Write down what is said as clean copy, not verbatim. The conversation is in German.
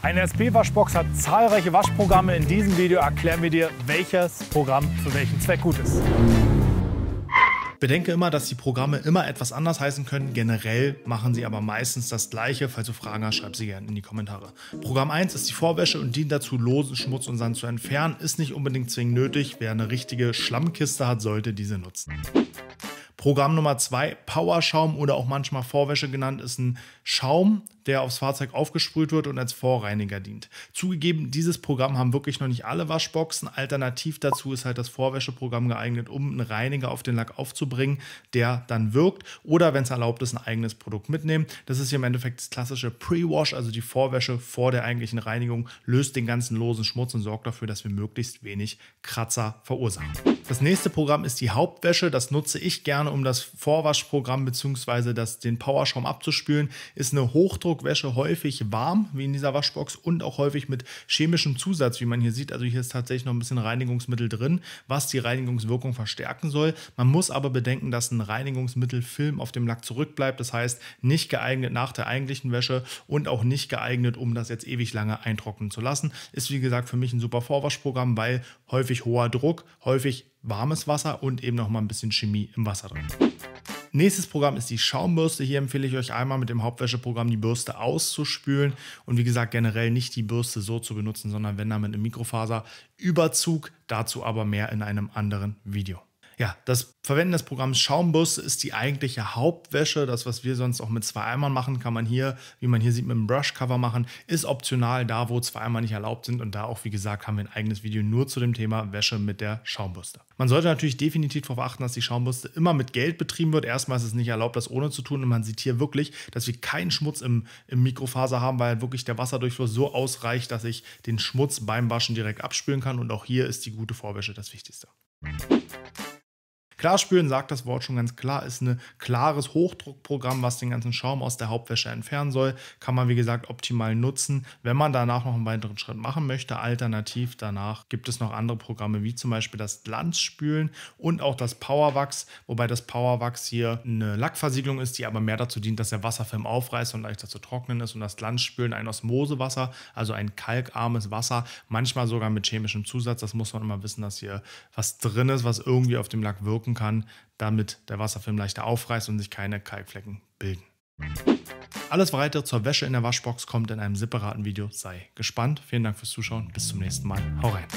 Eine SP-Waschbox hat zahlreiche Waschprogramme. In diesem Video erklären wir dir, welches Programm für welchen Zweck gut ist. Bedenke immer, dass die Programme immer etwas anders heißen können. Generell machen sie aber meistens das Gleiche. Falls du Fragen hast, schreib sie gerne in die Kommentare. Programm 1 ist die Vorwäsche und dient dazu, losen Schmutz und Sand zu entfernen. Ist nicht unbedingt zwingend nötig. Wer eine richtige Schlammkiste hat, sollte diese nutzen. Programm Nummer 2, Powerschaum oder auch manchmal Vorwäsche genannt, ist ein Schaum, der aufs Fahrzeug aufgesprüht wird und als Vorreiniger dient. Zugegeben, dieses Programm haben wirklich noch nicht alle Waschboxen. Alternativ dazu ist halt das Vorwäscheprogramm geeignet, um einen Reiniger auf den Lack aufzubringen, der dann wirkt. Oder wenn es erlaubt ist, ein eigenes Produkt mitnehmen. Das ist hier im Endeffekt das klassische Pre-Wash, also die Vorwäsche vor der eigentlichen Reinigung, löst den ganzen losen Schmutz und sorgt dafür, dass wir möglichst wenig Kratzer verursachen. Das nächste Programm ist die Hauptwäsche. Das nutze ich gerne, um das Vorwaschprogramm bzw. den Powerschaum abzuspülen. Ist eine Hochdruckwäsche, häufig warm, wie in dieser Waschbox, und auch häufig mit chemischem Zusatz, wie man hier sieht. Also hier ist tatsächlich noch ein bisschen Reinigungsmittel drin, was die Reinigungswirkung verstärken soll. Man muss aber bedenken, dass ein Reinigungsmittelfilm auf dem Lack zurückbleibt. Das heißt, nicht geeignet nach der eigentlichen Wäsche und auch nicht geeignet, um das jetzt ewig lange eintrocknen zu lassen. Ist wie gesagt für mich ein super Vorwaschprogramm, weil häufig hoher Druck, häufig warmes Wasser und eben noch mal ein bisschen Chemie im Wasser drin. Nächstes Programm ist die Schaumbürste. Hier empfehle ich euch einmal mit dem Hauptwäscheprogramm die Bürste auszuspülen und wie gesagt generell nicht die Bürste so zu benutzen, sondern wenn dann mit einem Mikrofaserüberzug, dazu aber mehr in einem anderen Video. Ja, das Verwenden des Programms Schaumbürste ist die eigentliche Hauptwäsche. Das, was wir sonst auch mit 2 Eimern machen, kann man hier, wie man hier sieht, mit einem Brushcover machen. Ist optional da, wo 2 Eimer nicht erlaubt sind. Und da auch, wie gesagt, haben wir ein eigenes Video nur zu dem Thema Wäsche mit der Schaumbürste. Man sollte natürlich definitiv darauf achten, dass die Schaumbürste immer mit Gel betrieben wird. Erstmal ist es nicht erlaubt, das ohne zu tun. Und man sieht hier wirklich, dass wir keinen Schmutz im Mikrofaser haben, weil wirklich der Wasserdurchfluss so ausreicht, dass ich den Schmutz beim Waschen direkt abspülen kann. Und auch hier ist die gute Vorwäsche das Wichtigste. Klarspülen, sagt das Wort schon ganz klar, ist ein klares Hochdruckprogramm, was den ganzen Schaum aus der Hauptwäsche entfernen soll. Kann man, wie gesagt, optimal nutzen, wenn man danach noch einen weiteren Schritt machen möchte. Alternativ danach gibt es noch andere Programme, wie zum Beispiel das Glanzspülen und auch das Powerwachs, wobei das Powerwachs hier eine Lackversiegelung ist, die aber mehr dazu dient, dass der Wasserfilm aufreißt und leichter zu trocknen ist. Und das Glanzspülen ein Osmosewasser, also ein kalkarmes Wasser, manchmal sogar mit chemischem Zusatz. Das muss man immer wissen, dass hier was drin ist, was irgendwie auf dem Lack wirken kann, damit der Wasserfilm leichter aufreißt und sich keine Kalkflecken bilden. Alles weitere zur Wäsche in der Waschbox kommt in einem separaten Video. Sei gespannt. Vielen Dank fürs Zuschauen. Bis zum nächsten Mal. Hau rein.